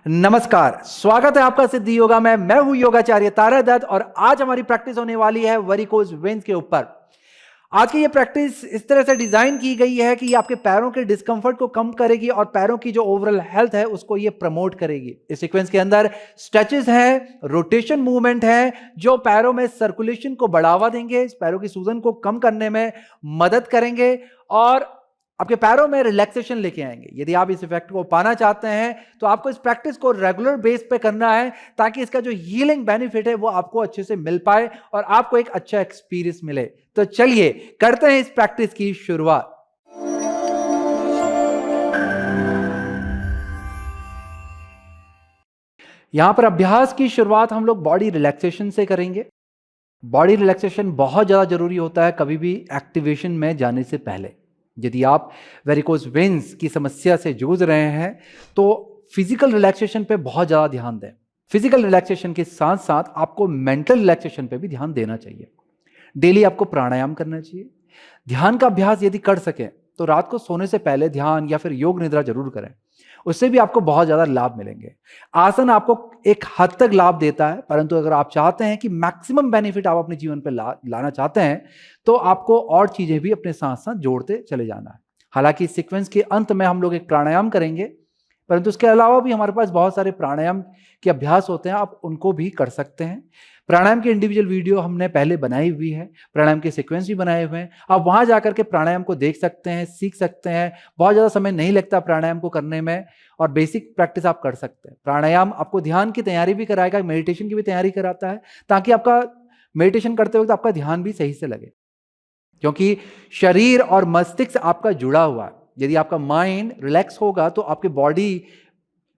नमस्कार, स्वागत है आपका सिद्धि योगा में। मैं हूं योगाचार्य तारा दत्त और आज हमारी प्रैक्टिस होने वाली है वेरिकोज वेन्स के ऊपर। आज की ये प्रैक्टिस इस तरह से डिजाइन की गई है कि ये आपके पैरों के डिस्कंफर्ट को कम करेगी और पैरों की जो ओवरऑल हेल्थ है उसको ये प्रमोट करेगी। इस सीक्वेंस के अंदर स्ट्रेचेस है, रोटेशन मूवमेंट है जो पैरों में सर्कुलेशन को बढ़ावा देंगे, पैरों की सूजन को कम करने में मदद करेंगे और आपके पैरों में रिलैक्सेशन लेके आएंगे। यदि आप इस इफेक्ट को पाना चाहते हैं तो आपको इस प्रैक्टिस को रेगुलर बेस पे करना है ताकि इसका जो हीलिंग बेनिफिट है वो आपको अच्छे से मिल पाए और आपको एक अच्छा एक्सपीरियंस मिले। तो चलिए करते हैं इस प्रैक्टिस की शुरुआत। यहां पर अभ्यास की शुरुआत हम लोग बॉडी रिलैक्सेशन से करेंगे। बॉडी रिलैक्सेशन बहुत ज्यादा जरूरी होता है कभी भी एक्टिवेशन में जाने से पहले। यदि आप वेरिकोज वेन्स की समस्या से जूझ रहे हैं तो फिजिकल रिलैक्सेशन पे बहुत ज़्यादा ध्यान दें। फिजिकल रिलैक्सेशन के साथ साथ आपको मेंटल रिलैक्सेशन पे भी ध्यान देना चाहिए। डेली आपको प्राणायाम करना चाहिए। ध्यान का अभ्यास यदि कर सकें तो रात को सोने से पहले ध्यान या फिर योग निद्रा जरूर करें, उससे भी आपको बहुत ज़्यादा लाभ मिलेंगे। आसन आपको एक हद तक लाभ देता है, परंतु अगर आप चाहते हैं कि मैक्सिमम बेनिफिट आप अपने जीवन पर लाना चाहते हैं तो आपको और चीज़ें भी अपने साथ साथ जोड़ते चले जाना है। हालांकि इस सीक्वेंस के अंत में हम लोग एक प्राणायाम करेंगे, परंतु उसके अलावा भी हमारे पास बहुत सारे प्राणायाम के अभ्यास होते हैं, आप उनको भी कर सकते हैं। प्राणायाम की इंडिविजुअल वीडियो हमने पहले बनाई हुई है, प्राणायाम के सीक्वेंस भी बनाए हुए हैं। आप वहां जाकर के प्राणायाम को देख सकते हैं, सीख सकते हैं। बहुत ज़्यादा समय नहीं लगता प्राणायाम को करने में और बेसिक प्रैक्टिस आप कर सकते हैं। प्राणायाम आपको ध्यान की तैयारी भी कराएगा, मेडिटेशन की भी तैयारी कराता है, ताकि आपका मेडिटेशन करते वक्त आपका ध्यान भी सही से लगे, क्योंकि शरीर और मस्तिष्क आपका जुड़ा हुआ है। यदि आपका माइंड रिलैक्स होगा तो आपकी बॉडी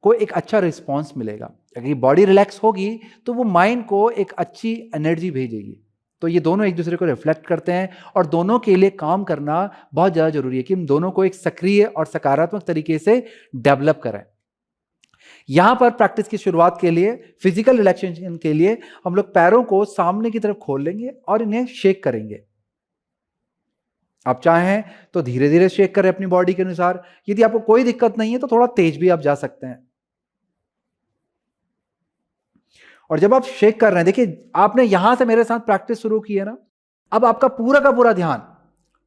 को एक अच्छा रिस्पॉन्स मिलेगा। अगर बॉडी रिलैक्स होगी तो वो माइंड को एक अच्छी एनर्जी भेजेगी। तो ये दोनों एक दूसरे को रिफ्लेक्ट करते हैं और दोनों के लिए काम करना बहुत ज़्यादा जरूरी है कि हम दोनों को एक सक्रिय और सकारात्मक तरीके से डेवलप करें। यहां पर प्रैक्टिस की शुरुआत के लिए, फिजिकल रिलैक्सेशन के लिए, हम लोग पैरों को सामने की तरफ खोल लेंगे और इन्हें शेक करेंगे। आप चाहें तो धीरे धीरे शेक करें अपनी बॉडी के अनुसार। यदि आपको कोई दिक्कत नहीं है तो थोड़ा तेज भी आप जा सकते हैं। और जब आप शेक कर रहे हैं, देखिए आपने यहां से मेरे साथ प्रैक्टिस शुरू की है ना, अब आपका पूरा का पूरा ध्यान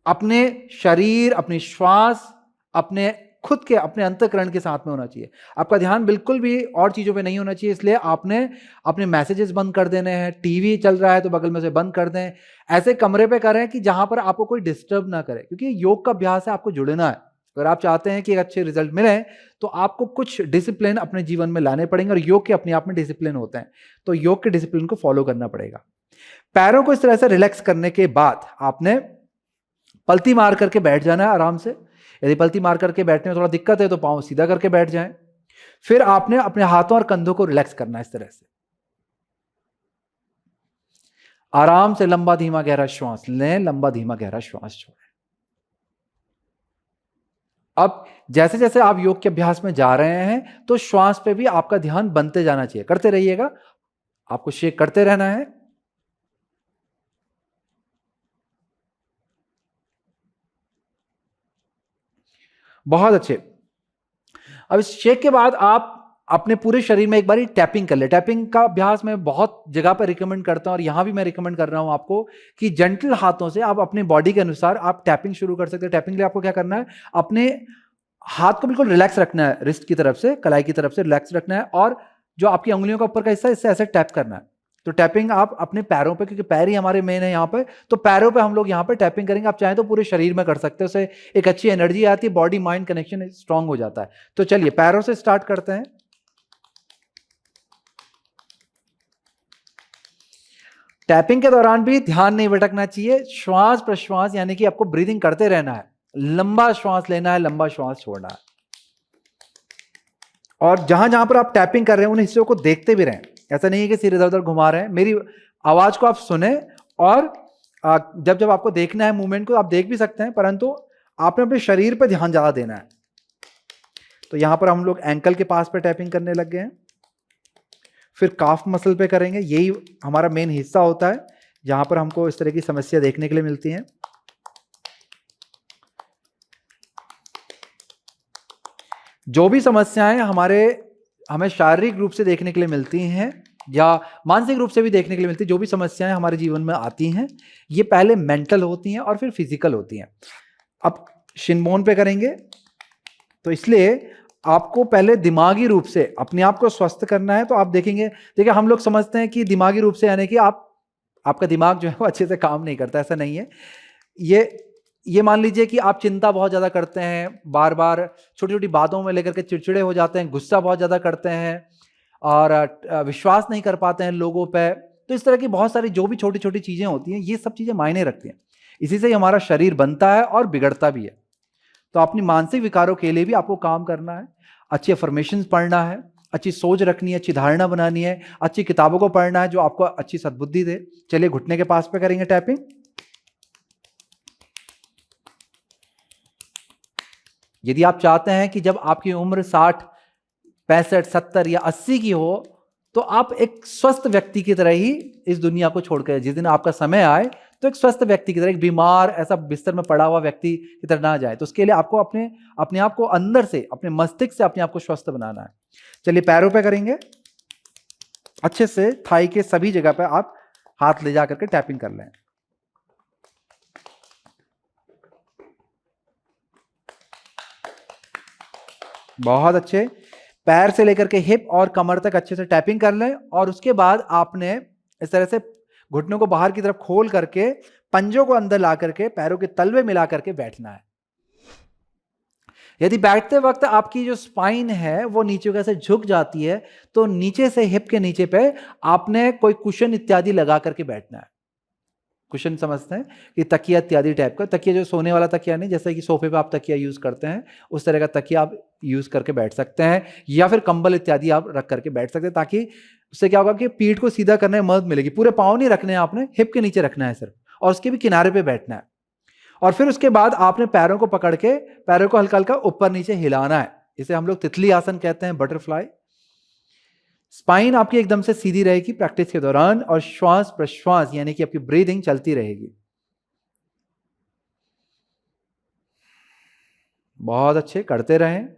अपने शरीर, अपने श्वास, अपने खुद के, अपने अंतःकरण के साथ में होना चाहिए। आपका ध्यान बिल्कुल भी और चीजों पे नहीं होना चाहिए। इसलिए आपने अपने मैसेजेस बंद कर देने हैं। टीवी चल रहा है तो बगल में से बंद कर दें। ऐसे कमरे पे करें कि जहां पर आपको कोई डिस्टर्ब ना करे, क्योंकि योग का अभ्यास है, आपको जुड़ना है। अगर आप चाहते हैं कि एक अच्छे रिजल्ट मिले तो आपको कुछ डिसिप्लिन अपने जीवन में लाने पड़ेंगे और योग के अपने आप में डिसिप्लिन होते हैं, तो योग के डिसिप्लिन को फॉलो करना पड़ेगा। पैरों को इस तरह से रिलैक्स करने के बाद आपने पलती मार करके बैठ जाना है आराम से। यदि पलती मार करके बैठने में थोड़ा दिक्कत है तो पांव सीधा करके बैठ जाएं। फिर आपने अपने हाथों और कंधों को रिलैक्स करना है इस तरह से। आराम से लंबा धीमा गहरा श्वास लें, लंबा धीमा गहरा श्वास छोड़ें। अब जैसे जैसे आप योग के अभ्यास में जा रहे हैं तो श्वास पे भी आपका ध्यान बनते जाना चाहिए। करते रहिएगा, आपको शेक करते रहना है। बहुत अच्छे। अब इस शेक के बाद आप अपने पूरे शरीर में एक बारी टैपिंग कर ले। टैपिंग का अभ्यास मैं बहुत जगह पर रिकमेंड करता हूं और यहां भी मैं रिकमेंड कर रहा हूं आपको कि जेंटल हाथों से आप अपने बॉडी के अनुसार आप टैपिंग शुरू कर सकते हैं। टैपिंग के लिए आपको क्या करना है, अपने हाथ को बिल्कुल रिलैक्स रखना है, रिस्ट की तरफ से, कलाई की तरफ से रिलैक्स रखना है और जो आपकी उंगलियों का ऊपर का हिस्सा है इससे ऐसे टैप करना है। तो टैपिंग आप अपने पैरों पे, क्योंकि पैर ही हमारे मेन है यहाँ पे, तो पैरों पे हम लोग यहाँ पे टैपिंग करेंगे। आप चाहें तो पूरे शरीर में कर सकते हैं, उससे एक अच्छी एनर्जी आती है, बॉडी माइंड कनेक्शन स्ट्रांग हो जाता है। तो चलिए पैरों से स्टार्ट करते हैं। टैपिंग के दौरान भी ध्यान नहीं भटकना चाहिए। श्वास प्रश्वास यानी कि आपको ब्रीदिंग करते रहना है, लंबा श्वास लेना है, लंबा श्वास छोड़ना है। और जहां जहां पर आप टैपिंग कर रहे हैं उन हिस्सों को देखते भी रहें। ऐसा नहीं है कि सिर इधर उधर घुमा रहे हैं। मेरी आवाज को आप सुने और जब जब आपको देखना है मूवमेंट को आप देख भी सकते हैं, परंतु आपने अपने शरीर पर ध्यान ज्यादा देना है। तो यहां पर हम लोग एंकल के पास पे टैपिंग करने लग गए हैं। फिर काफ मसल पे करेंगे, यही हमारा मेन हिस्सा होता है जहां पर हमको इस तरह की समस्या देखने के लिए मिलती हैं। जो भी समस्याएं हमारे हमें शारीरिक रूप से देखने के लिए मिलती हैं या मानसिक रूप से भी देखने के लिए मिलती है। जो भी समस्याएं हमारे जीवन में आती हैं ये पहले मेंटल होती हैं और फिर फिजिकल होती हैं। अब शिनबोन पे करेंगे तो इसलिए आपको पहले दिमागी रूप से अपने आप को स्वस्थ करना है। तो आप देखेंगे, देखिए हम लोग समझते हैं कि दिमागी रूप से यानी कि आपका दिमाग जो है वो अच्छे से काम नहीं करता, ऐसा नहीं है। ये मान लीजिए कि आप चिंता बहुत ज़्यादा करते हैं, बार बार छोटी छोटी बातों में लेकर के चिड़चिड़े हो जाते हैं, गुस्सा बहुत ज़्यादा करते हैं और विश्वास नहीं कर पाते हैं लोगों पे। तो इस तरह की बहुत सारी जो भी छोटी छोटी चीज़ें होती हैं ये सब चीज़ें मायने रखती हैं। इसी से ही हमारा शरीर बनता है और बिगड़ता भी है। तो अपनी मानसिक विकारों के लिए भी आपको काम करना है, अच्छी अफर्मेशंस पढ़ना है, अच्छी सोच रखनी है, अच्छी धारणा बनानी है, अच्छी किताबों को पढ़ना है जो आपको अच्छी सद्बुद्धि दे। चलिए घुटने के पास पे करेंगे टैपिंग। यदि आप चाहते हैं कि जब आपकी उम्र 60, 65, 70 या 80 की हो तो आप एक स्वस्थ व्यक्ति की तरह ही इस दुनिया को छोड़कर, जिस दिन आपका समय आए तो एक स्वस्थ व्यक्ति की तरह, एक बीमार ऐसा बिस्तर में पड़ा हुआ व्यक्ति की तरह ना जाए। तो उसके लिए आपको अपने आप को अंदर से, अपने मस्तिष्क से अपने आप को स्वस्थ बनाना है। चलिए पैरों पे करेंगे अच्छे से, थाई के सभी जगह पे आप हाथ ले जा करके टैपिंग कर लें। बहुत अच्छे। पैर से लेकर के हिप और कमर तक अच्छे से टैपिंग कर लें और उसके बाद आपने इस तरह से घुटनों को बाहर की तरफ खोल करके पंजों को अंदर ला करके पैरों के तलवे मिला करके बैठना है। यदि बैठते वक्त आपकी जो स्पाइन है वो नीचे कैसे झुक जाती है तो नीचे से हिप के नीचे पे आपने कोई कुशन इत्यादि लगा करके बैठना है। कुशन समझते हैं कि तकिया इत्यादि टाइप का, तकिया जो सोने वाला तकिया नहीं, जैसे कि सोफे पे आप तकिया यूज करते हैं उस तरह का तकिया आप यूज करके बैठ सकते हैं, या फिर कंबल इत्यादि आप रख करके बैठ सकते हैं, ताकि उससे क्या होगा कि पीठ को सीधा करने में मदद मिलेगी। पूरे पाँव नहीं रखने हैं आपने, हिप के नीचे रखना है सिर्फ, और उसके भी किनारे पे बैठना है। और फिर उसके बाद आपने पैरों को पकड़ के पैरों को हल्का हल्का ऊपर नीचे हिलाना है। इसे हम लोग तितली आसन कहते हैं, बटरफ्लाई। स्पाइन आपकी एकदम से सीधी रहेगी प्रैक्टिस के दौरान और श्वास प्रश्वास यानी कि आपकी ब्रीदिंग चलती रहेगी। बहुत अच्छे, करते रहें।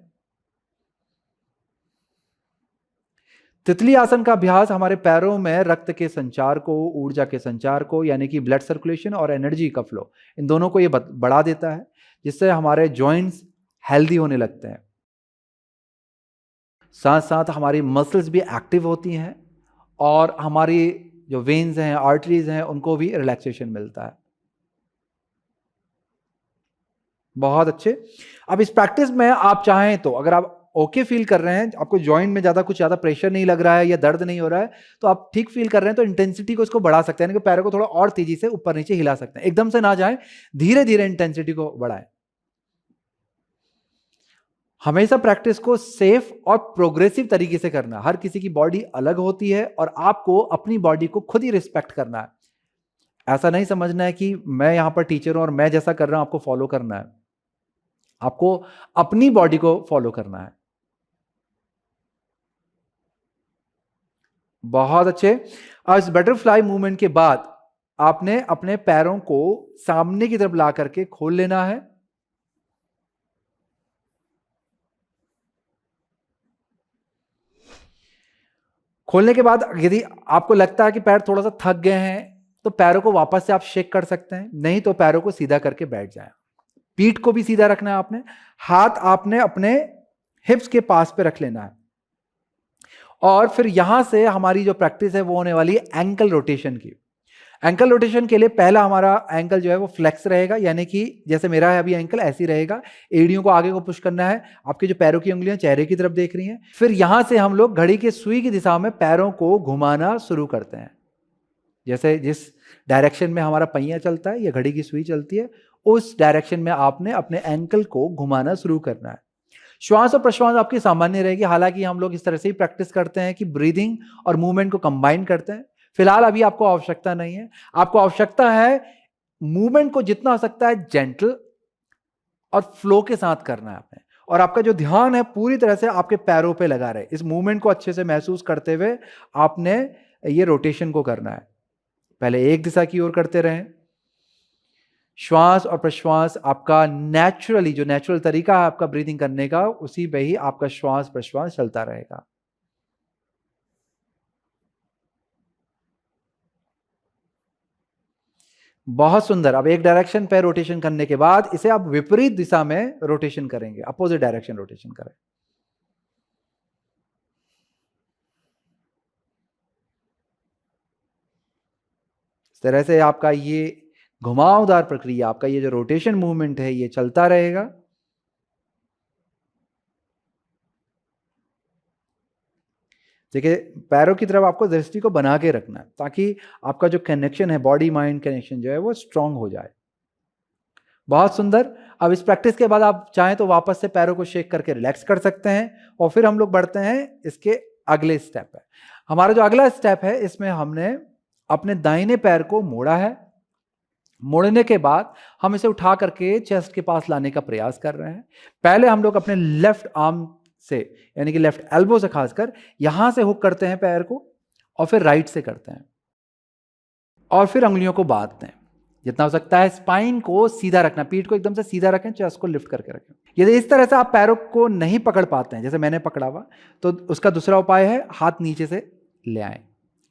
तितली आसन का अभ्यास हमारे पैरों में रक्त के संचार को, ऊर्जा के संचार को, यानी कि ब्लड सर्कुलेशन और एनर्जी का फ्लो, इन दोनों को ये बढ़ा देता है, जिससे हमारे जॉइंट्स हेल्दी होने लगते हैं। साथ साथ हमारी मसल्स भी एक्टिव होती हैं और हमारी जो वेन्स हैं, आर्टरीज हैं, उनको भी रिलैक्सेशन मिलता है। बहुत अच्छे। अब इस प्रैक्टिस में आप चाहें तो, अगर आप ओके फील कर रहे हैं, आपको जॉइंट में कुछ ज़्यादा प्रेशर नहीं लग रहा है या दर्द नहीं हो रहा है, तो आप ठीक फील कर रहे हैं तो इंटेंसिटी को इसको बढ़ा सकते हैं, यानी कि पैरों को थोड़ा और तेजी से ऊपर नीचे हिला सकते हैं। एकदम से ना जाएं, धीरे धीरे इंटेंसिटी को बढ़ाएं। हमेशा प्रैक्टिस को सेफ और प्रोग्रेसिव तरीके से करना। हर किसी की बॉडी अलग होती है और आपको अपनी बॉडी को खुद ही रिस्पेक्ट करना है। ऐसा नहीं समझना है कि मैं यहां पर टीचर हूं और मैं जैसा कर रहा हूं आपको फॉलो करना है। आपको अपनी बॉडी को फॉलो करना है। बहुत अच्छे। अब इस बटरफ्लाई मूवमेंट के बाद आपने अपने पैरों को सामने की तरफ ला करके खोल लेना है। खोलने के बाद यदि आपको लगता है कि पैर थोड़ा सा थक गए हैं तो पैरों को वापस से आप शेक कर सकते हैं, नहीं तो पैरों को सीधा करके बैठ जाएं। पीठ को भी सीधा रखना है आपने, हाथ आपने अपने हिप्स के पास पे रख लेना है। और फिर यहां से हमारी जो प्रैक्टिस है वो होने वाली है एंकल रोटेशन की। एंकल रोटेशन के लिए पहला हमारा एंकल जो है वो फ्लेक्स रहेगा, यानी कि जैसे मेरा है अभी एंकल ऐसी रहेगा। एड़ियों को आगे को पुश करना है, आपकी जो पैरों की उंगलियां चेहरे की तरफ देख रही हैं। फिर यहां से हम लोग घड़ी के सुई की दिशा में पैरों को घुमाना शुरू करते हैं। जैसे जिस डायरेक्शन में हमारा पहिया चलता है या घड़ी की सुई चलती है, उस डायरेक्शन में आपने अपने एंकल को घुमाना शुरू करना है। श्वास और प्रश्वास आपकी सामान्य रहेगी। हालांकि हम लोग इस तरह से ही प्रैक्टिस करते हैं कि ब्रीदिंग और मूवमेंट को कंबाइन करते हैं। फिलहाल अभी आपको आवश्यकता नहीं है। आपको आवश्यकता है मूवमेंट को जितना हो सकता है जेंटल और फ्लो के साथ करना है आपने, और आपका जो ध्यान है पूरी तरह से आपके पैरों पे लगा रहे। इस मूवमेंट को अच्छे से महसूस करते हुए आपने ये रोटेशन को करना है। पहले एक दिशा की ओर करते रहें। श्वास और प्रश्वास आपका नेचुरली, जो नेचुरल तरीका है आपका ब्रीदिंग करने का, उसी पे ही आपका श्वास प्रश्वास चलता रहेगा। बहुत सुंदर। अब एक डायरेक्शन पे रोटेशन करने के बाद इसे आप विपरीत दिशा में रोटेशन करेंगे, अपोजिट डायरेक्शन रोटेशन करें। इस तरह से आपका ये घुमावदार प्रक्रिया, आपका ये जो रोटेशन मूवमेंट है, ये चलता रहेगा। देखिए, पैरों की तरफ आपको दृष्टि को बना के रखना है ताकि आपका जो कनेक्शन है, बॉडी माइंड कनेक्शन जो है वो स्ट्रांग हो जाए। बहुत सुंदर। अब इस प्रैक्टिस के बाद आप चाहें तो वापस से पैरों को शेक करके रिलैक्स कर सकते हैं और फिर हम लोग बढ़ते हैं इसके अगले स्टेप पे। हमारा जो अगला स्टेप है, इसमें हमने अपने दाहिने पैर को मोड़ा है। मोड़ने के बाद हम इसे उठा करके चेस्ट के पास लाने का प्रयास कर रहे हैं। पहले हम लोग अपने लेफ्ट आर्म से, यानी कि लेफ्ट एल्बो से खासकर यहां से हुक करते हैं पैर को, और फिर राइट से करते हैं, और फिर अंगुलियों को बांधते हैं। जितना हो सकता है स्पाइन को सीधा रखना, पीठ को एकदम से सीधा रखें, चेस्ट को लिफ्ट करके रखें। यदि इस तरह से आप पैरों को नहीं पकड़ पाते हैं, जैसे मैंने पकड़ा हुआ, तो उसका दूसरा उपाय है हाथ नीचे से ले आए,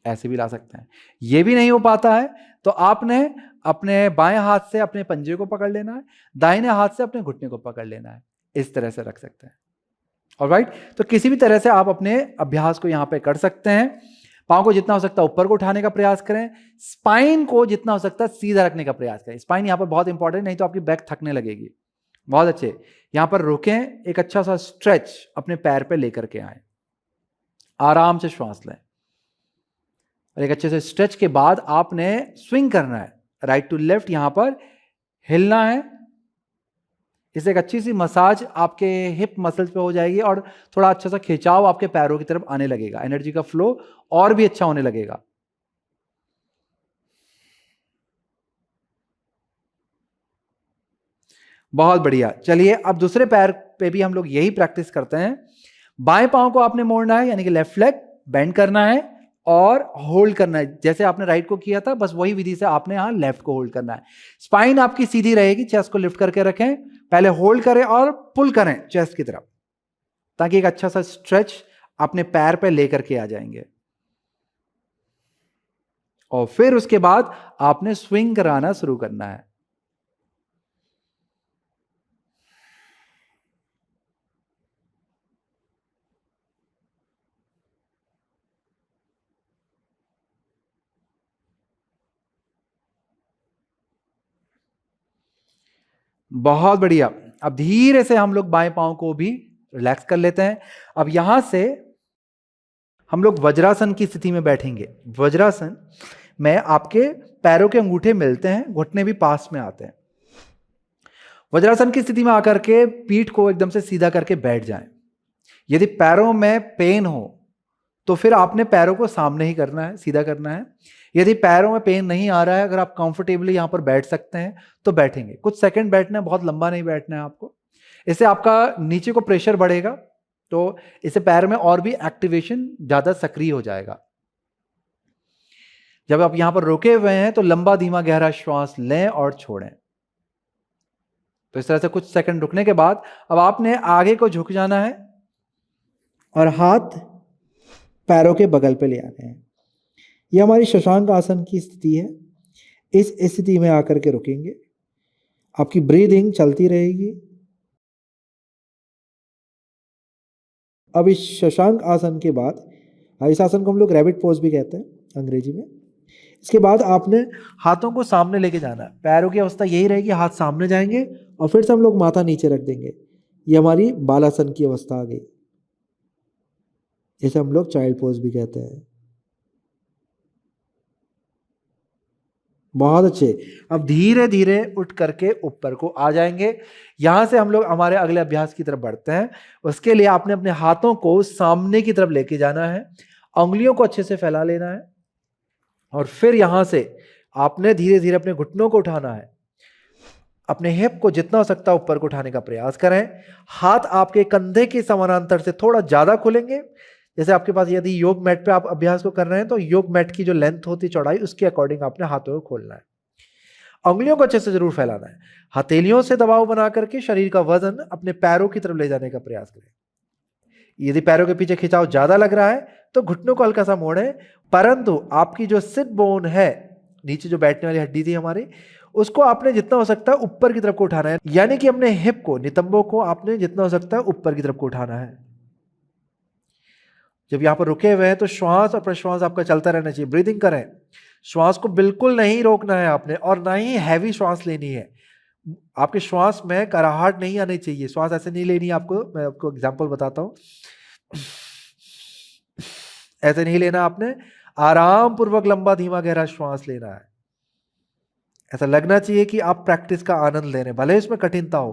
ऐसे भी ला सकते हैं। यह भी नहीं हो पाता है तो आपने अपने बाएं हाथ से अपने पंजे को पकड़ लेना है, दाहिने हाथ से अपने घुटने को पकड़ लेना है, इस तरह से रख सकते हैं। ऑलराइट, तो किसी भी तरह से आप अपने अभ्यास को यहां पे कर सकते हैं। पांव को जितना हो सकता है ऊपर को उठाने का प्रयास करें, स्पाइन को जितना हो सकता है सीधा रखने का प्रयास करें। स्पाइन यहां पर बहुत इंपॉर्टेंट, नहीं तो आपकी बैक थकने लगेगी। बहुत अच्छे, यहां पर रुकें, एक अच्छा सा स्ट्रेच अपने पैर पे लेकर के आए, आराम से श्वास लें, और एक अच्छे से स्ट्रेच के बाद आपने स्विंग करना है, राइट टू लेफ्ट, यहां पर हिलना है। इससे एक अच्छी सी मसाज आपके हिप मसल्स पे हो जाएगी और थोड़ा अच्छा सा खिंचाव आपके पैरों की तरफ आने लगेगा, एनर्जी का फ्लो और भी अच्छा होने लगेगा। बहुत बढ़िया। चलिए, अब दूसरे पैर पे भी हम लोग यही प्रैक्टिस करते हैं। बाएं पांव को आपने मोड़ना है, यानी कि लेफ्ट लेग बेंड करना है और होल्ड करना है, जैसे आपने राइट को किया था, बस वही विधि से आपने यहां लेफ्ट को होल्ड करना है। स्पाइन आपकी सीधी रहेगी, चेस्ट को लिफ्ट करके रखें, पहले होल्ड करें और पुल करें चेस्ट की तरफ, ताकि एक अच्छा सा स्ट्रेच अपने पैर पे लेकर के आ जाएंगे। और फिर उसके बाद आपने स्विंग कराना शुरू करना है। बहुत बढ़िया। अब धीरे से हम लोग बाएं पांव को भी रिलैक्स कर लेते हैं। अब यहां से हम लोग वज्रासन की स्थिति में बैठेंगे। वज्रासन में आपके पैरों के अंगूठे मिलते हैं, घुटने भी पास में आते हैं। वज्रासन की स्थिति में आकर के पीठ को एकदम से सीधा करके बैठ जाएं। यदि पैरों में पेन हो तो फिर आपने पैरों को सामने ही करना है, सीधा करना है। यदि पैरों में पेन नहीं आ रहा है, अगर आप कंफर्टेबली यहां पर बैठ सकते हैं तो बैठेंगे। कुछ सेकंड बैठना है, बहुत लंबा नहीं बैठना है आपको। इससे आपका नीचे को प्रेशर बढ़ेगा, तो इससे पैर में और भी एक्टिवेशन ज्यादा सक्रिय हो जाएगा। जब आप यहां पर रुके हुए हैं तो लंबा धीमा गहरा श्वास लें और छोड़ें। तो इस तरह से कुछ सेकंड रुकने के बाद अब आपने आगे को झुक जाना है और हाथ पैरों के बगल पे ले आने हैं। यह हमारी शशांक आसन की स्थिति है। इस स्थिति में आकर के रुकेंगे, आपकी ब्रीदिंग चलती रहेगी। अब इस शशांक आसन के बाद, इस आसन को हम लोग रैबिट पोज भी कहते हैं अंग्रेजी में। इसके बाद आपने हाथों को सामने लेके जाना है। पैरों की अवस्था यही रहेगी, हाथ सामने जाएंगे और फिर से हम लोग माथा नीचे रख देंगे। ये हमारी बालासन की अवस्था आ गई। इसे हम लोग चाइल्ड पोज भी कहते हैं। बहुत अच्छे। अब धीरे धीरे उठ करके ऊपर को आ जाएंगे। यहां से हम लोग हमारे अगले अभ्यास की तरफ बढ़ते हैं। उसके लिए आपने अपने हाथों को सामने की तरफ लेके जाना है, उंगलियों को अच्छे से फैला लेना है और फिर यहां से आपने धीरे धीरे अपने घुटनों को उठाना है। अपने हिप को जितना हो सकता है ऊपर को उठाने का प्रयास करें। हाथ आपके कंधे के समानांतर से थोड़ा ज्यादा खुलेंगे। जैसे आपके पास यदि योग मैट पे आप अभ्यास को कर रहे हैं तो योग मैट की जो लेंथ होती है, चौड़ाई, उसके अकॉर्डिंग आपने हाथों को खोलना है। उंगलियों को अच्छे से जरूर फैलाना है। हथेलियों से दबाव बना करके शरीर का वजन अपने पैरों की तरफ ले जाने का प्रयास करें। यदि पैरों के पीछे खिंचाव ज्यादा लग रहा है तो घुटनों को हल्का सा मोड़ें, परंतु आपकी जो सिट बोन है नीचे जो बैठने वाली हड्डी थी हमारी, उसको आपने जितना हो सकता है ऊपर की तरफ को उठाना है, यानी कि अपने हिप को, नितंबों को आपने जितना हो सकता है ऊपर की तरफ को उठाना है। जब यहां पर रुके हुए हैं तो श्वास और प्रश्वास आपका चलता रहना चाहिए। ब्रीदिंग करें, श्वास को बिल्कुल नहीं रोकना है आपने, और ना ही हैवी श्वास लेनी है। आपके श्वास में कराहट नहीं आनी चाहिए, श्वास ऐसे नहीं लेनी है आपको। मैं आपको एग्जांपल बताता हूं, ऐसे नहीं लेना आपने, आराम पूर्वक लंबा धीमा गहरा श्वास लेना है। ऐसा लगना चाहिए कि आप प्रैक्टिस का आनंद ले रहे हैं, भले इसमें कठिनता हो,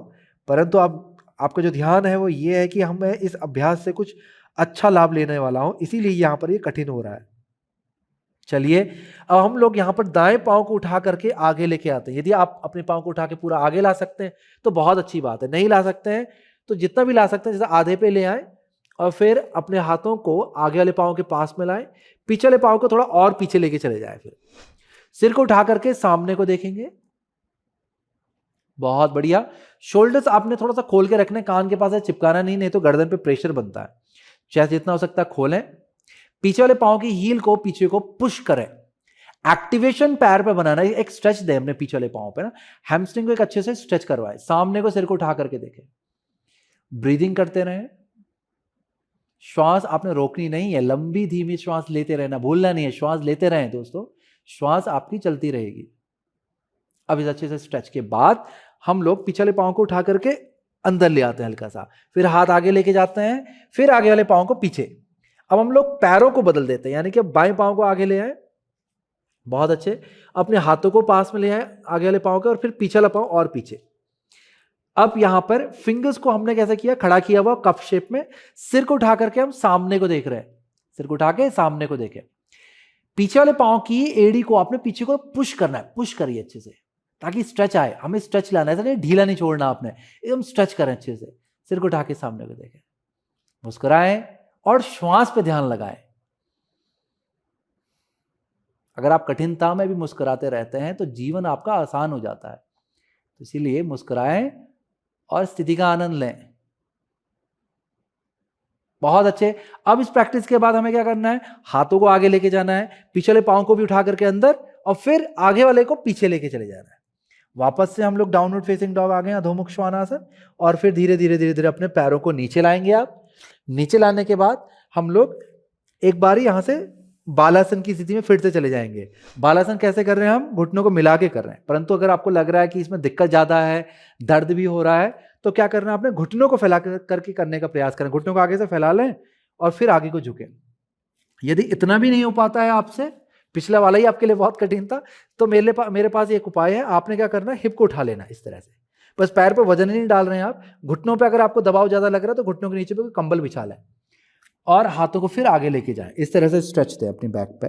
परंतु आपका जो ध्यान है वो ये है कि हमें इस अभ्यास से कुछ अच्छा लाभ लेने वाला हूं, इसीलिए यहां पर ये कठिन हो रहा है। चलिए, अब हम लोग यहां पर दाएं पांव को उठा करके आगे लेके आते हैं। यदि आप अपने पांव को उठा के पूरा आगे ला सकते हैं तो बहुत अच्छी बात है, नहीं ला सकते हैं तो जितना भी ला सकते हैं, जैसे आधे पे ले आए और फिर अपने हाथों को आगे वाले पांव के पास में लाएं, पीछे वाले पांव को थोड़ा और पीछे लेके चले जाए। फिर सिर को उठा करके सामने को देखेंगे, बहुत बढ़िया। शोल्डर्स आपने थोड़ा सा खोल के रखने, कान के पास है, चिपकाना नहीं तो गर्दन पे प्रेशर बनता है। चेस्ट जितना हो सकता है खोलें, पीछे वाले पांव की हील को पीछे को पुश करें। एक्टिवेशन पैर पे बनाना, एक स्ट्रेच दे अपने पीछे वाले पांव पे ना, हैमस्ट्रिंग को एक अच्छे से स्ट्रेच करवाए। सामने को सिर को उठा करके देखें, ब्रीदिंग करते रहें। श्वास आपने रोकनी नहीं है, लंबी धीमी श्वास लेते रहना, भूलना नहीं है, श्वास लेते रहें दोस्तों, श्वास आपकी चलती रहेगी। अब इस अच्छे से स्ट्रेच के बाद हम लोग पिछले पांव को उठा करके अंदर ले आते हैं हल्का सा, फिर हाथ आगे लेके जाते हैं, फिर आगे वाले पांव को पीछे। अब हम लोग पैरों को बदल देते हैं, यानी कि बाएं पांव को आगे ले आए, बहुत अच्छे, अपने हाथों को पास में ले आए आगे वाले पांव के, और फिर पिछला पांव और पीछे। अब यहां पर फिंगर्स को हमने कैसे किया, खड़ा किया हुआ कप शेप में, सिर को उठा करके हम सामने को देख रहे हैं, सिर को उठा के सामने को देखें। पीछे वाले पांव की एड़ी को आपने पीछे को पुश करना है, पुश करिए अच्छे से ताकि स्ट्रेच आए, हमें स्ट्रेच लाना है, ऐसा नहीं ढीला नहीं छोड़ना आपने, एकदम स्ट्रेच करें अच्छे से। सिर को उठा के सामने को देखें, मुस्कुराएं और श्वास पे ध्यान लगाएं। अगर आप कठिनता में भी मुस्कुराते रहते हैं तो जीवन आपका आसान हो जाता है, तो इसीलिए मुस्कुराएं और स्थिति का आनंद लें। बहुत अच्छे। अब इस प्रैक्टिस के बाद हमें क्या करना है, हाथों को आगे लेके जाना है, पिछले पांव को भी उठा करके अंदर, और फिर आगे वाले को पीछे लेके चले जाना है। वापस से हम लोग डाउनवर्ड फेसिंग डॉग आ गए, अधोमुख श्वानासन, और फिर धीरे धीरे धीरे धीरे अपने पैरों को नीचे लाएंगे। आप नीचे लाने के बाद हम लोग एक बारी यहां से बालासन की स्थिति में फिर से चले जाएंगे। बालासन कैसे कर रहे हैं, हम घुटनों को मिला के कर रहे हैं, परंतु अगर आपको लग रहा है कि इसमें दिक्कत ज्यादा है, दर्द भी हो रहा है, तो क्या करना है, आपने घुटनों को फैला करके करने का प्रयास करें। घुटनों को आगे से फैला लें और फिर आगे को झुकें। यदि इतना भी नहीं हो पाता है आपसे, पिछला वाला ही आपके लिए बहुत कठिन था, तो मेरे पास एक उपाय है। आपने क्या करना है, हिप को उठा लेना इस तरह से, बस पैर पे वजन नहीं डाल रहे हैं आप। घुटनों पे अगर आपको दबाव ज्यादा लग रहा है तो घुटनों के नीचे पे कंबल बिछा लें और हाथों को फिर आगे लेके जाएं, इस तरह से स्ट्रेच दें अपनी बैक पे।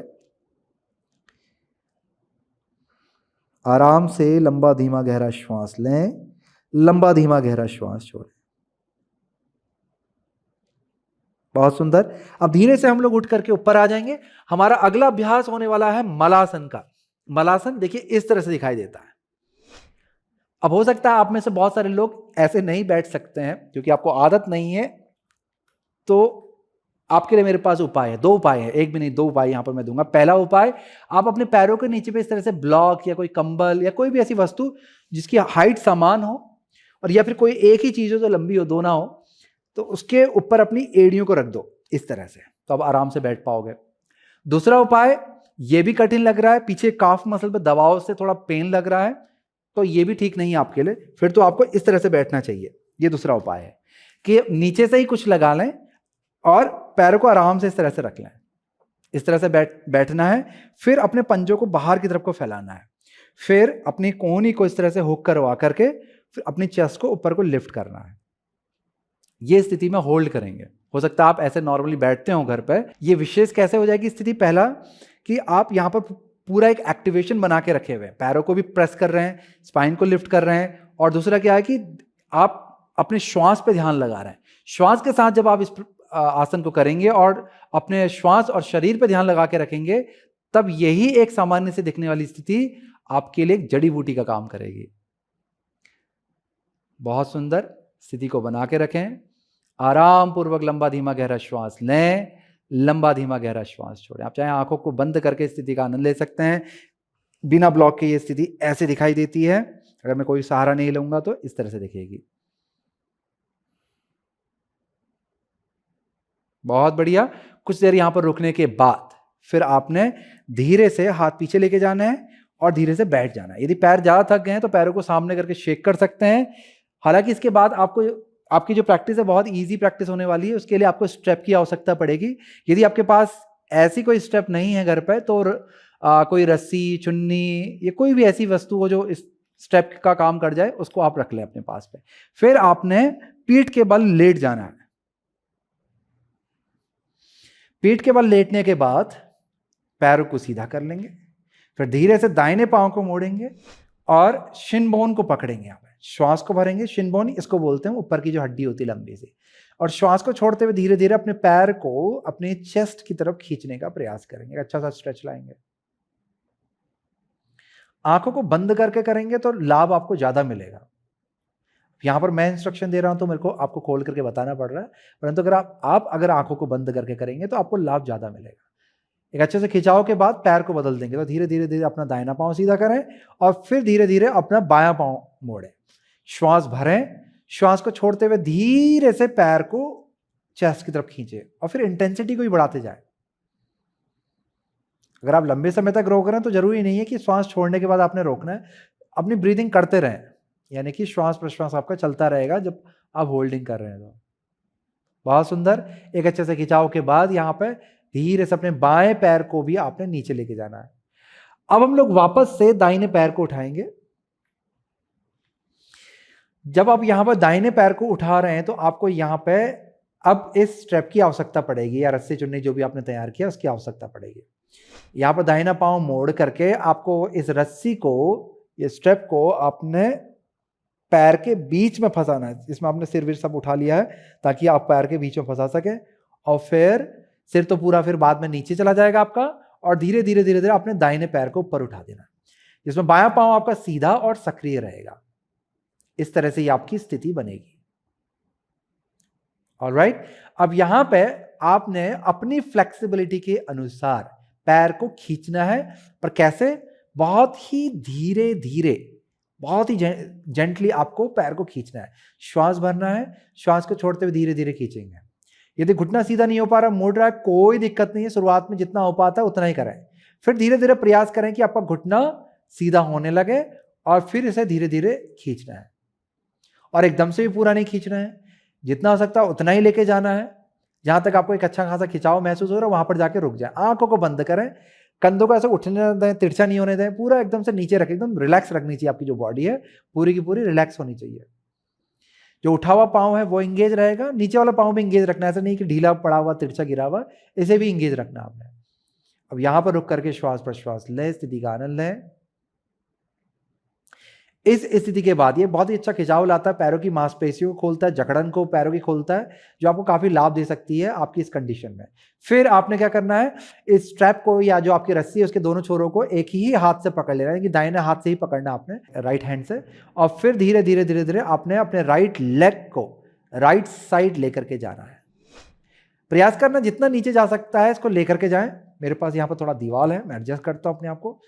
आराम से लंबा धीमा गहरा श्वास लें, लंबा धीमा गहरा श्वास छोड़ें। बहुत सुंदर। अब धीरे से हम लोग उठ करके ऊपर आ जाएंगे। हमारा अगला अभ्यास होने वाला है मलासन का। मलासन देखिए इस तरह से दिखाई देता है। अब हो सकता है आप में से बहुत सारे लोग ऐसे नहीं बैठ सकते हैं क्योंकि आपको आदत नहीं है, तो आपके लिए मेरे पास उपाय है, दो उपाय है, एक भी नहीं दो उपाय यहां पर मैं दूंगा। पहला उपाय, आप अपने पैरों के नीचे पे इस तरह से ब्लॉक या कोई कंबल या कोई भी ऐसी वस्तु जिसकी हाइट समान हो, और या फिर कोई एक ही चीज हो जो लंबी हो, दो ना हो, तो उसके ऊपर अपनी एड़ियों को रख दो इस तरह से, तो आप आराम से बैठ पाओगे। दूसरा उपाय, ये भी कठिन लग रहा है, पीछे काफ मसल पे दबाव से थोड़ा पेन लग रहा है, तो ये भी ठीक नहीं है आपके लिए, फिर तो आपको इस तरह से बैठना चाहिए। ये दूसरा उपाय है कि नीचे से ही कुछ लगा लें और पैरों को आराम से इस तरह से रख लें, इस तरह से बैठना है। फिर अपने पंजों को बाहर की तरफ को फैलाना है, फिर अपनी कोहनी को इस तरह से हुक करवा करके फिर अपनी चेस्ट को ऊपर को लिफ्ट करना है। ये स्थिति में होल्ड करेंगे। हो सकता है आप ऐसे नॉर्मली बैठते हो घर पर, ये विशेष कैसे हो जाएगी स्थिति, पहला कि आप यहाँ पर पूरा एक एक्टिवेशन बना के रखे हुए हैं, पैरों को भी प्रेस कर रहे हैं, स्पाइन को लिफ्ट कर रहे हैं, और दूसरा क्या है कि आप अपने श्वास पे ध्यान लगा रहे हैं। श्वास के साथ जब आप इस आसन को करेंगे और अपने श्वास और शरीर पे ध्यान लगा के रखेंगे, तब यही एक सामान्य से दिखने वाली स्थिति आपके लिए एक जड़ी बूटी का काम करेगी। बहुत सुंदर। स्थिति को बना के रखें, आराम पूर्वक लंबा धीमा गहरा श्वास लें, लंबा धीमा गहरा श्वास छोड़ें। आप चाहे आंखों को बंद करके स्थिति का आनंद ले सकते हैं। बिना ब्लॉक के ये स्थिति ऐसे दिखाई देती है। अगर मैं कोई सहारा नहीं लूंगा तो इस तरह से दिखेगी। बहुत बढ़िया। कुछ देर यहां पर रुकने के बाद फिर आपने धीरे से हाथ पीछे लेके जाना है और धीरे से बैठ जाना है। यदि पैर ज्यादा थक गए हैं तो पैरों को सामने करके शेक कर सकते हैं। हालांकि इसके बाद आपको आपकी जो प्रैक्टिस है बहुत इजी प्रैक्टिस होने वाली है, उसके लिए आपको स्टेप की आवश्यकता पड़ेगी। यदि आपके पास ऐसी कोई स्टेप नहीं है घर पर तो कोई रस्सी, चुन्नी या कोई भी ऐसी वस्तु हो जो इस स्टेप का काम कर जाए उसको आप रख लें अपने पास पे। फिर आपने पीठ के बल लेट जाना है। पीठ के बल लेटने के बाद पैरों को सीधा कर लेंगे। फिर धीरे से दाहिने पांव को मोड़ेंगे और शिन बोन को पकड़ेंगे। यहाँ पे श्वास को भरेंगे। शिन बोन इसको बोलते हैं ऊपर की जो हड्डी होती है लंबी सी। और श्वास को छोड़ते हुए धीरे धीरे अपने पैर को अपने चेस्ट की तरफ खींचने का प्रयास करेंगे। अच्छा सा स्ट्रेच लाएंगे। आंखों को बंद करके करेंगे तो लाभ आपको ज्यादा मिलेगा। यहां पर मैं इंस्ट्रक्शन दे रहा हूं तो मेरे को आपको खोल करके बताना पड़ रहा है, परंतु अगर आप अगर आंखों को बंद करके करेंगे तो आपको लाभ ज्यादा मिलेगा। एक अच्छे से खिंचाव के बाद पैर को बदल देंगे। तो धीरे धीरे धीरे अपना दाहिना पांव सीधा करें और फिर धीरे धीरे अपना बायां पांव मोड़ें। श्वास भरें। श्वास को छोड़ते हुए धीरे से पैर को चेस्ट की तरफ खींचे और फिर इंटेंसिटी को भी बढ़ाते जाएं। अगर आप लंबे समय तक रोक रहे हैं तो जरूरी नहीं है कि श्वास छोड़ने के बाद आपने रोकना है। अपनी ब्रीदिंग करते रहें, यानी कि श्वास प्रश्वास आपका चलता रहेगा जब आप होल्डिंग कर रहे हैं। तो बहुत सुंदर। एक अच्छे से खिंचाव के बाद यहां पे धीरे से अपने बाएं पैर को भी आपने नीचे लेके जाना है। अब हम लोग वापस से दाहिने पैर को उठाएंगे। जब आप यहां पर दाहिने पैर को उठा रहे हैं तो आपको यहां पे अब इस स्ट्रेप की आवश्यकता पड़ेगी या रस्सी चुन्नी जो भी आपने तैयार किया उसकी आवश्यकता पड़ेगी। यहां पर दाहिना पांव मोड़ करके आपको इस रस्सी को, ये स्ट्रेप को आपने पैर के बीच में फंसाना है। इसमें आपने सिर विर सब उठा लिया है ताकि आप पैर के बीच में फंसा सके। और फिर सिर तो पूरा फिर बाद में नीचे चला जाएगा आपका और धीरे धीरे धीरे धीरे अपने दाहिने पैर को ऊपर उठा देना, जिसमें बायां पांव आपका सीधा और सक्रिय रहेगा। इस तरह से ये आपकी स्थिति बनेगी। ऑलराइट। अब यहां पे आपने अपनी फ्लेक्सिबिलिटी के अनुसार पैर को खींचना है, पर कैसे? बहुत ही धीरे धीरे, बहुत ही जेंटली आपको पैर को खींचना है। श्वास भरना है। श्वास को छोड़ते हुए धीरे धीरे खींचेंगे। यदि घुटना सीधा नहीं हो पा रहा, मोड़ रहा है, कोई दिक्कत नहीं है। शुरुआत में जितना हो पाता है उतना ही करें। फिर धीरे धीरे प्रयास करें कि आपका घुटना सीधा होने लगे और फिर इसे धीरे धीरे खींचना है। और एकदम से भी पूरा नहीं खींचना है, जितना हो सकता है उतना ही लेके जाना है। जहां तक आपको एक अच्छा खासा खिंचाव महसूस हो रहा है वहां पर जाके रुक जाए। आंखों को बंद करें। कंधों को ऐसे उठने दें, तिरछा नहीं होने दें, पूरा एकदम से नीचे रखें। एकदम रिलैक्स रखनी चाहिए आपकी जो बॉडी है, पूरी की पूरी रिलैक्स होनी चाहिए। जो उठा हुआ पाँव है वो इंगेज रहेगा, नीचे वाला पाँव भी इंगेज रखना है। ऐसा नहीं कि ढीला पड़ा हुआ, तिरछा गिरा हुआ, इसे भी इंगेज रखना आपने। अब यहां पर रुक करके श्वास प्रश्वास लें, स्थिति का आनंद लें। इस स्थिति के बाद ये बहुत ही अच्छा खिंचाव लाता है, पैरों की मांसपेशियों को खोलता है, जकड़न को पैरों की खोलता है, जो आपको काफी लाभ दे सकती है आपकी इस कंडीशन में। फिर आपने क्या करना है, इस स्ट्रैप को या जो आपकी रस्सी है उसके दोनों छोरों को एक ही हाथ से पकड़ लेना है, कि दाहिने हाथ से ही पकड़ना आपने, राइट हैंड से। और फिर धीरे धीरे धीरे धीरे आपने अपने राइट लेग को राइट साइड लेकर के जाना है। प्रयास करना जितना नीचे जा सकता है इसको लेकर के जाएं। मेरे पास यहाँ पर थोड़ा दीवार है, मैं एडजस्ट करता हूँ अपने आप को।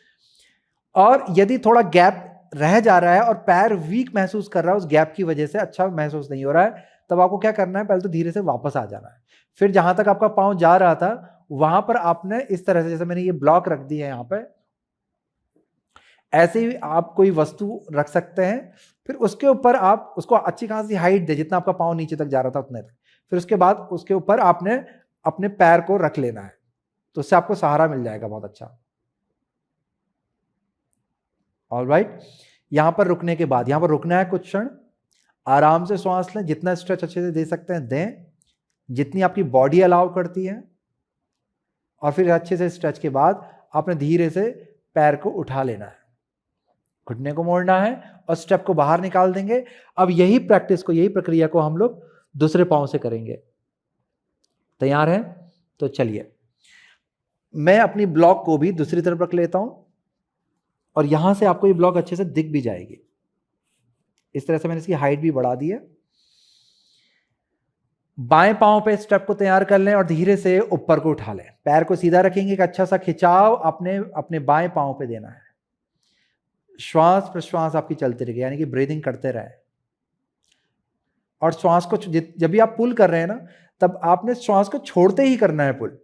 और यदि थोड़ा गैप रह जा रहा है और पैर वीक महसूस कर रहा है, उस गैप की वजह से अच्छा महसूस नहीं हो रहा है, तब आपको क्या करना है, पहले तो धीरे से वापस आ जाना है। फिर जहां तक आपका पांव जा रहा था वहां पर आपने इस तरह से, जैसे मैंने ये ब्लॉक रख दी है यहाँ पे, ऐसे ही आप कोई वस्तु रख सकते हैं। फिर उसके ऊपर आप उसको अच्छी खासी हाइट दे, जितना आपका पांव नीचे तक जा रहा था उतने तक। फिर उसके बाद उसके ऊपर आपने अपने पैर को रख लेना है, तो उससे आपको सहारा मिल जाएगा बहुत अच्छा। ऑलराइट। यहां पर रुकने के बाद, यहां पर रुकना है कुछ क्षण, आराम से श्वास लें, जितना स्ट्रेच अच्छे से दे सकते हैं दें, जितनी आपकी बॉडी अलाउ करती है। और फिर अच्छे से स्ट्रेच के बाद आपने धीरे से पैर को उठा लेना है, घुटने को मोड़ना है और स्टेप को बाहर निकाल देंगे। अब यही प्रैक्टिस को, यही प्रक्रिया को हम लोग दूसरे पांव से करेंगे। तैयार हैं? तो चलिए, मैं अपनी ब्लॉक को भी दूसरी तरफ रख लेता हूं और यहां से आपको ये ब्लॉक अच्छे से दिख भी जाएगी। इस तरह से मैंने इसकी हाइट भी बढ़ा दी है। बाएं पांव पे स्टेप को तैयार कर लें और धीरे से ऊपर को उठा लें। पैर को सीधा रखेंगे, एक अच्छा सा खिंचाव अपने बाएं पांव पे देना है। श्वास प्रश्वास आपकी चलती रहेगी, यानी कि ब्रीदिंग करते रहे। और श्वास को जब भी आप पुल कर रहे हैं ना, तब आपने श्वास को छोड़ते ही करना है पुल।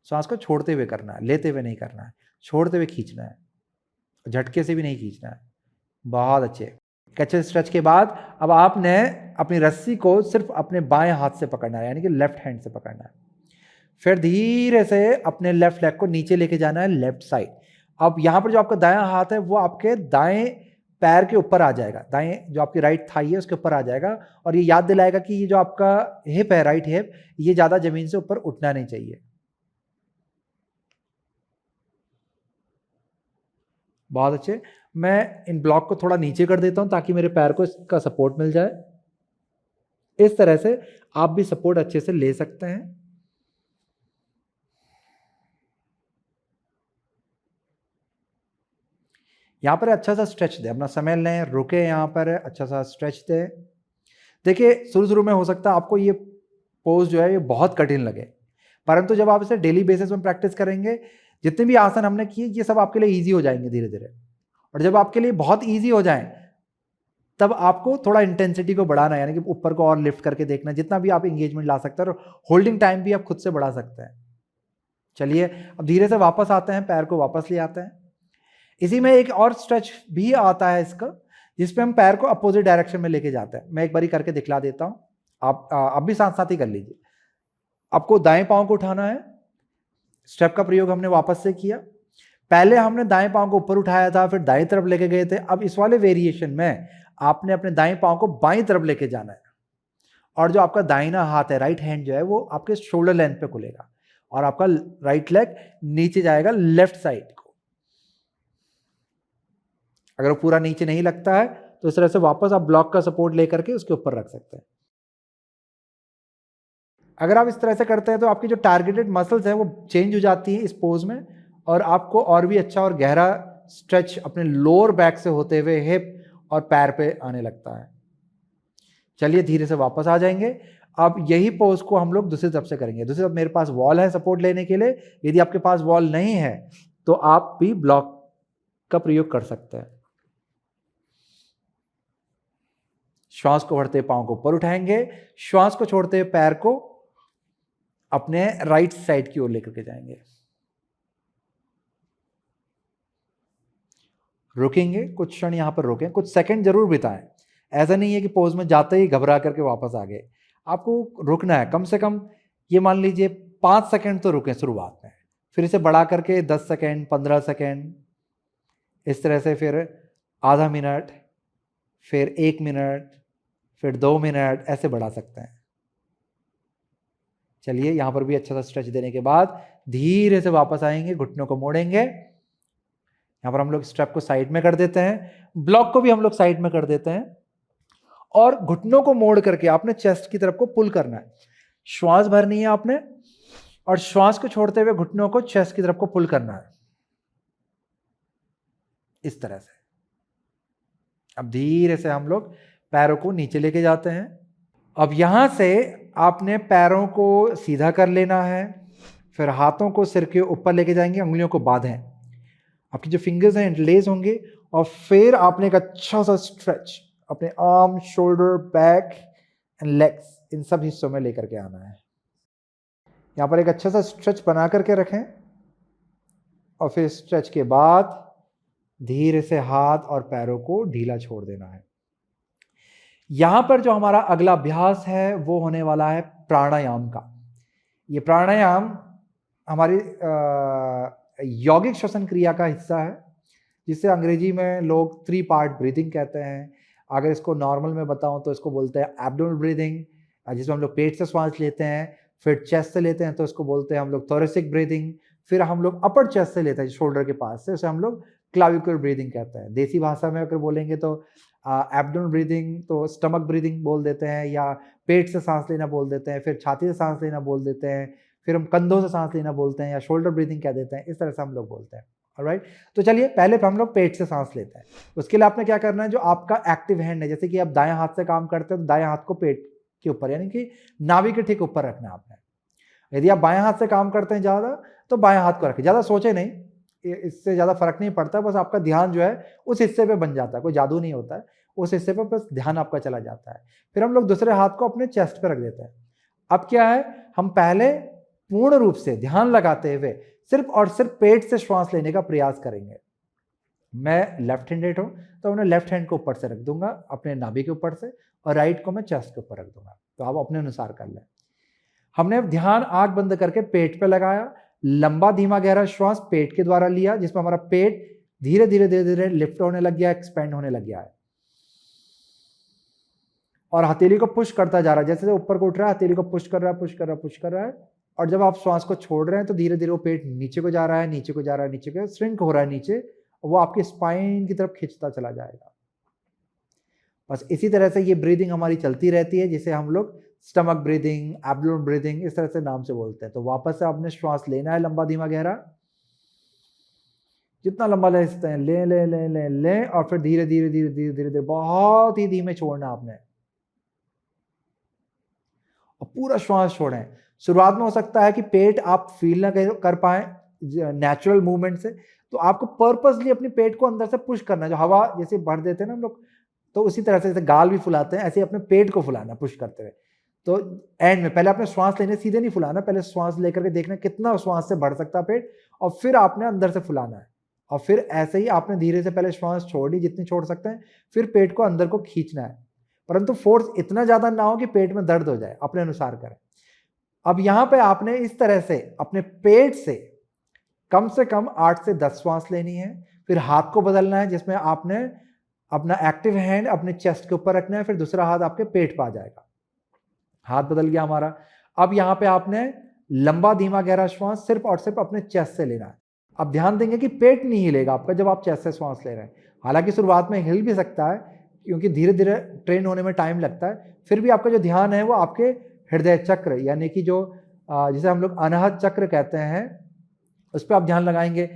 श्वास को छोड़ते हुए करना है, लेते हुए नहीं करना है, छोड़ते हुए खींचना है, झटके से भी नहीं खींचना है। बहुत अच्छे। कैचेस स्ट्रेच के बाद अब आपने अपनी रस्सी को सिर्फ अपने बाएं हाथ से पकड़ना है, यानी कि लेफ्ट हैंड से पकड़ना है। फिर धीरे से अपने लेफ्ट लेग को नीचे लेके जाना है, लेफ्ट साइड। अब यहाँ पर जो आपका दायां हाथ है वो आपके दाएं पैर के ऊपर आ जाएगा, दाएं जो आपकी राइट थाई है उसके ऊपर आ जाएगा, और ये याद दिलाएगा कि ये जो आपका हिप है, राइट हिप, ये ज़्यादा जमीन से ऊपर उठना नहीं चाहिए। बहुत अच्छे। मैं इन ब्लॉक को थोड़ा नीचे कर देता हूं ताकि मेरे पैर को इसका सपोर्ट मिल जाए। इस तरह से आप भी सपोर्ट अच्छे से ले सकते हैं। यहां पर अच्छा सा स्ट्रेच दें, अपना समय लें, रुके, यहां पर अच्छा सा स्ट्रेच दें। देखिए शुरू शुरू में हो सकता है आपको ये पोज जो है ये बहुत कठिन लगे, परंतु जब आप इसे डेली बेसिस में प्रैक्टिस करेंगे, जितने भी आसन हमने किए ये सब आपके लिए ईजी हो जाएंगे धीरे धीरे। और जब आपके लिए बहुत ईजी हो जाए तब आपको थोड़ा इंटेंसिटी को बढ़ाना है, यानी कि ऊपर को और लिफ्ट करके देखना, जितना भी आप एंगेजमेंट ला सकते हैं, और होल्डिंग टाइम भी आप खुद से बढ़ा सकते हैं। चलिए अब धीरे से वापस आते हैं, पैर को वापस ले आते हैं। इसी में एक और स्ट्रेच भी आता है इसका, जिसपे हम पैर को अपोजिट डायरेक्शन में लेके जाते हैं। मैं एक बारी करके दिखला देता हूं, आप भी साथ साथ ही कर लीजिए। आपको दाएं पांव को उठाना है, स्टेप का प्रयोग हमने वापस से किया। पहले हमने दाएं पांव को ऊपर उठाया था, फिर दाएं तरफ लेके गए थे। अब इस वाले वेरिएशन में आपने अपने दाएं पांव को बाईं तरफ लेके जाना है, और जो आपका दाहिना हाथ है, राइट हैंड जो है, वो आपके शोल्डर लेंथ पे खुलेगा, और आपका राइट लेग नीचे जाएगा लेफ्ट साइड को। अगर वो पूरा नीचे नहीं लगता है तो इस तरह से वापस आप ब्लॉक का सपोर्ट लेकर के उसके ऊपर रख सकते हैं। अगर आप इस तरह से करते हैं तो आपकी जो टारगेटेड मसल्स हैं वो चेंज हो जाती हैं इस पोज में, और आपको और भी अच्छा और गहरा स्ट्रेच अपने लोअर बैक से होते हुए हिप और पैर पे आने लगता है। चलिए धीरे से वापस आ जाएंगे। अब यही पोज को हम लोग दूसरी तरफ से करेंगे। दूसरी तरफ मेरे पास वॉल है सपोर्ट लेने के लिए, यदि आपके पास वॉल नहीं है तो आप भी ब्लॉक का प्रयोग कर सकते हैं। श्वास को बढ़ते पांव को ऊपर उठाएंगे, श्वास को छोड़ते हुए पैर को अपने राइट साइड की ओर लेकर के जाएंगे। रुकेंगे कुछ क्षण, यहां पर रुकें, कुछ सेकंड जरूर बिताएं। ऐसा नहीं है कि पोज में जाते ही घबरा करके वापस आ गए, आपको रुकना है। कम से कम ये मान लीजिए 5 सेकंड तो रुकें शुरुआत में, फिर इसे बढ़ा करके 10 सेकंड, 15 सेकंड, इस तरह से फिर आधा मिनट, फिर 1 मिनट, फिर 2 मिनट, ऐसे बढ़ा सकते हैं। चलिए यहां पर भी अच्छा सा स्ट्रेच देने के बाद धीरे से वापस आएंगे, घुटनों को मोड़ेंगे। यहां पर हम लोग स्ट्रेप को साइड में कर देते हैं, ब्लॉक को भी हम लोग साइड में कर देते हैं, और घुटनों को मोड़ करके आपने चेस्ट की तरफ को पुल करना है। श्वास भरनी है आपने, और श्वास को छोड़ते हुए घुटनों को चेस्ट की तरफ को पुल करना है, इस तरह से। अब धीरे से हम लोग पैरों को नीचे लेके जाते हैं। अब यहां से आपने पैरों को सीधा कर लेना है, फिर हाथों को सिर के ऊपर लेके जाएंगे, उंगलियों को बांधें, आपकी जो फिंगर्स हैं इंटरलेस होंगे, और फिर आपने एक अच्छा सा स्ट्रेच अपने arm, shoulder, back and legs, इन सब हिस्सों में लेकर के आना है। यहां पर एक अच्छा सा स्ट्रेच बना करके रखें, और फिर स्ट्रेच के बाद धीरे से हाथ और पैरों को ढीला छोड़ देना है। यहां पर जो हमारा अगला अभ्यास है वो होने वाला है प्राणायाम का। ये प्राणायाम हमारी यौगिक श्वसन क्रिया का हिस्सा है, जिसे अंग्रेजी में लोग 3 पार्ट ब्रीदिंग कहते हैं। अगर इसको नॉर्मल में बताऊं तो इसको बोलते हैं एब्डोमिनल ब्रीदिंग, जिसमें हम लोग पेट से सांस लेते हैं, फिर चेस्ट से लेते हैं तो इसको बोलते हैं हम लोग थोरेसिक ब्रीदिंग, फिर हम लोग अपर चेस्ट से लेते हैं शोल्डर के पास से, उसे हम लोग क्लाविकुलर ब्रीदिंग कहते हैं। देसी भाषा में अगर बोलेंगे तो एब्डोमिनल ब्रीदिंग तो स्टमक ब्रीदिंग बोल देते हैं, या पेट से सांस लेना बोल देते हैं, फिर छाती से सांस लेना बोल देते हैं, फिर हम कंधों से सांस लेना बोलते हैं, या शोल्डर ब्रीदिंग कह देते हैं। इस तरह से हम लोग बोलते हैं। ऑलराइट, तो चलिए पहले हम लोग पेट से सांस लेते हैं। उसके लिए आपने क्या करना है, जो आपका एक्टिव हैंड है, जैसे कि आप दाएं हाथ से काम करते हैं तो दाएं हाथ को पेट के ऊपर, यानी कि नाभि के ठीक ऊपर रखना है आपने। यदि आप बाएं हाथ से काम करते हैं ज़्यादा तो बाएं हाथ को रखें, ज़्यादा सोचे नहीं, इससे ज़्यादा फर्क नहीं पड़ता, बस आपका ध्यान जो है उस हिस्से पे बन जाता है, कोई जादू नहीं होता है, उस हिस्से पे बस ध्यान आपका चला जाता है। फिर हम लोग दूसरे हाथ को अपने चेस्ट पे रख देते हैं। अब क्या है, हम पहले पूर्ण रूप से ध्यान लगाते हुए सिर्फ और सिर्फ पेट से श्वास लेने का प्रयास करेंगे। मैं लेफ्ट हैंडेड हूँ तो मैं लेफ्ट हैंड को ऊपर से रख दूंगा अपने नाभि के ऊपर से, और राइट को मैं चेस्ट के ऊपर रख दूंगा। तो आप अपने अनुसार कर लें। हमने ध्यान आंख बंद करके पेट पे लगाया, लंबा धीमा गहरा श्वास पेट के द्वारा लिया, जिसमें हमारा पेट धीरे धीरे धीरे धीरे लिफ्ट होने लग गया, एक्सपेंड होने लग गया है, और हथेली को पुश करता जा रहा है। जैसे ऊपर को उठ रहा है, हथेली को पुश कर रहा है, पुश कर रहा है, पुश कर रहा है। और जब आप श्वास को छोड़ रहे हैं तो धीरे धीरे वो पेट नीचे को जा रहा है, नीचे को जा रहा है, नीचे को श्रिंक हो रहा है नीचे, वो आपके स्पाइन की तरफ खींचता चला जाएगा। बस इसी तरह से ये ब्रीदिंग हमारी चलती रहती है, जिसे हम लोग स्टमक ब्रीदिंग, एब्डोमेन ब्रीदिंग इस तरह से नाम से बोलते हैं। तो वापस से आपने श्वास लेना है लंबा धीमा गहरा, जितना लंबा ले सकते हैं ले ले ले ले ले, और फिर धीरे धीरे धीरे धीरे धीरे धीरे बहुत ही धीमे छोड़ना आपने, और पूरा श्वास छोड़ें। शुरुआत में हो सकता है कि पेट आप फील ना कर पाए नेचुरल मूवमेंट से, तो आपको पर्पसली अपने पेट को अंदर से पुश करना है। जो हवा जैसे भर देते हैं ना हम लोग, तो उसी तरह से जैसे गाल भी फुलाते हैं, ऐसे अपने पेट को फुलाना पुश करते हुए। तो एंड में पहले आपने श्वास लेने सीधे नहीं फुलाना, पहले श्वास लेकर के देखना कितना श्वास से भर सकता है पेट, और फिर आपने अंदर से फुलाना है। और फिर ऐसे ही आपने धीरे से पहले श्वास छोड़ी जितनी छोड़ सकते हैं, फिर पेट को अंदर को खींचना है, परंतु फोर्स इतना ज्यादा ना हो कि पेट में दर्द हो जाए, अपने अनुसार करें। अब यहां पे आपने इस तरह से अपने पेट से कम 8 से 10 श्वास लेनी है। फिर हाथ को बदलना है, जिसमें आपने अपना एक्टिव हैंड अपने चेस्ट के ऊपर रखना है, फिर दूसरा हाथ आपके पेट पे आ जाएगा। हाथ बदल गया हमारा। अब यहां पे आपने लंबा धीमा गहरा श्वास सिर्फ और सिर्फ अपने चेस्ट से लेना है। अब ध्यान देंगे कि पेट नहीं हिलेगा आपका जब आप चेस्ट से श्वास ले रहे हैं। हालांकि शुरुआत में हिल भी सकता है, क्योंकि धीरे धीरे ट्रेन होने में टाइम लगता है, फिर भी आपका जो ध्यान है वो आपके हृदय चक्र, यानी कि जो जिसे हम लोग अनाहत चक्र कहते हैं, उस पर आप ध्यान लगाएंगे।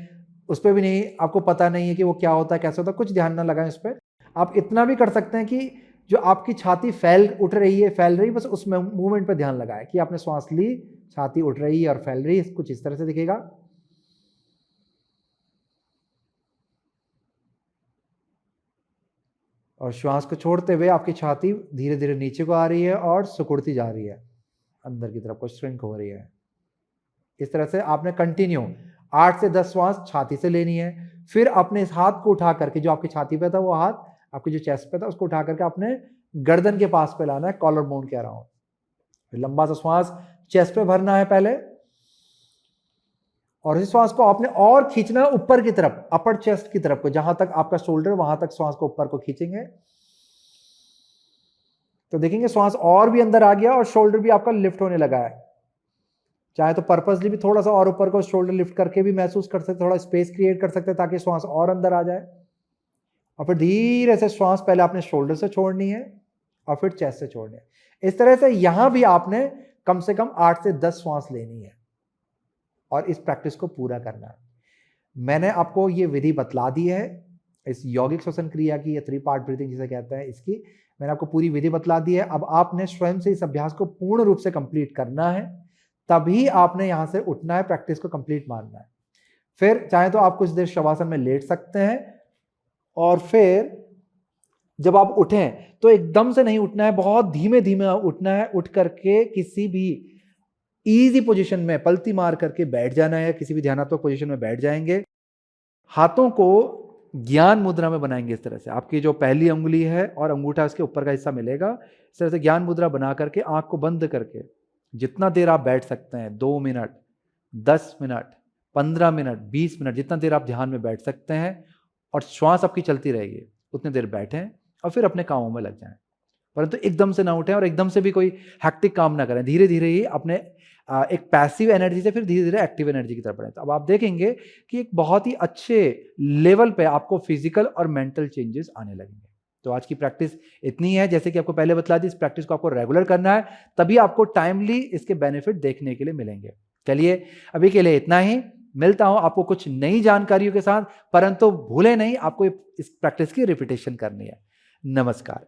उस पर भी नहीं, आपको पता नहीं है कि वो क्या होता है, कैसे होता है, कुछ ध्यान ना लगाएं उस पर। आप इतना भी कर सकते हैं कि जो आपकी छाती उठ रही है, फैल रही है, बस उस मूवमेंट पर ध्यान लगाएं कि आपने श्वास ली, छाती उठ रही है और फैल रही है, कुछ इस तरह से दिखेगा। और श्वास को छोड़ते हुए आपकी छाती धीरे धीरे नीचे को आ रही है और सिकुड़ती जा रही है, अंदर की तरफ को श्रिंक हो रही है। इस तरह से आपने कंटिन्यू 8 से 10 श्वास छाती से लेनी है। फिर अपने इस हाथ को उठा करके, जो आपकी छाती पे था वो हाथ आपकी जो चेस्ट पे था, उसको उठा करके आपने गर्दन के पास पे लाना है, कॉलर बोन कह रहा हूं। लंबा सा श्वास चेस्ट पे भरना है पहले, और इस श्वास को आपने और खींचना है ऊपर की तरफ, अपर चेस्ट की तरफ को, जहां तक आपका शोल्डर, वहां तक श्वास को ऊपर को खींचेंगे। तो देखेंगे श्वास और भी अंदर आ गया और शोल्डर भी आपका लिफ्ट होने लगा है। चाहे तो पर्पसली भी थोड़ा सा और ऊपर को शोल्डर लिफ्ट करके भी महसूस कर सकते, थोड़ा स्पेस क्रिएट कर सकते हैं ताकि श्वास और अंदर आ जाए। और फिर धीरे से श्वास पहले आपने शोल्डर से छोड़नी है और फिर चेस्ट से छोड़नी है। इस तरह से यहां भी आपने कम से कम 8 से 10 श्वास लेनी है और इस प्रैक्टिस को पूरा करना है। मैंने आपको ये विधि बतला दी है, इस यौगिक श्वसन क्रिया की, या 3 पार्ट ब्रीथिंग जिसे कहते हैं, इसकी मैंने आपको पूरी विधि बतला दी है। अब आपने स्वयं से इस अभ्यास को पूर्ण रूप से कंप्लीट करना है, तभी आपने यहां से उठना है, प्रैक्टिस को कंप्लीट मानना है। फिर चाहे तो आप कुछ देर शवासन में लेट सकते हैं, और फिर जब आप उठें तो एकदम से नहीं उठना है, बहुत धीमे धीमे उठना है। उठ करके किसी भी इजी पोजीशन में पलती मार करके बैठ जाना है, किसी भी ध्यानात्मक पोजीशन में बैठ जाएंगे। हाथों को ज्ञान मुद्रा में बनाएंगे। इस तरह से आपकी जो पहली उंगली है और अंगूठा उसके ऊपर का हिस्सा मिलेगा, इस तरह से ज्ञान मुद्रा बना करके आंख को बंद करके जितना देर आप बैठ सकते हैं, 2 मिनट, 10 मिनट, 15 मिनट, 20 मिनट, जितना देर आप ध्यान में बैठ सकते हैं, और श्वास आपकी चलती रहेगी, उतनी देर बैठें और फिर अपने कामों में लग जाएं। परंतु एकदम से ना उठें और एकदम से भी कोई हैक्टिक काम ना करें। धीरे धीरे ही अपने एक पैसिव एनर्जी से फिर धीरे धीरे एक्टिव एनर्जी की तरफ बढ़ें। तो अब आप देखेंगे कि एक बहुत ही अच्छे लेवल पे आपको फिजिकल और मेंटल चेंजेस आने लगेंगे। तो आज की प्रैक्टिस इतनी है, जैसे कि आपको पहले बतला दी, इस प्रैक्टिस को आपको रेगुलर करना है, तभी आपको टाइमली इसके बेनिफिट देखने के लिए मिलेंगे। चलिए अभी के लिए इतना ही, मिलता हूं आपको कुछ नई जानकारियों के साथ, परंतु भूले नहीं आपको इस प्रैक्टिस की रिपीटेशन करनी है। नमस्कार।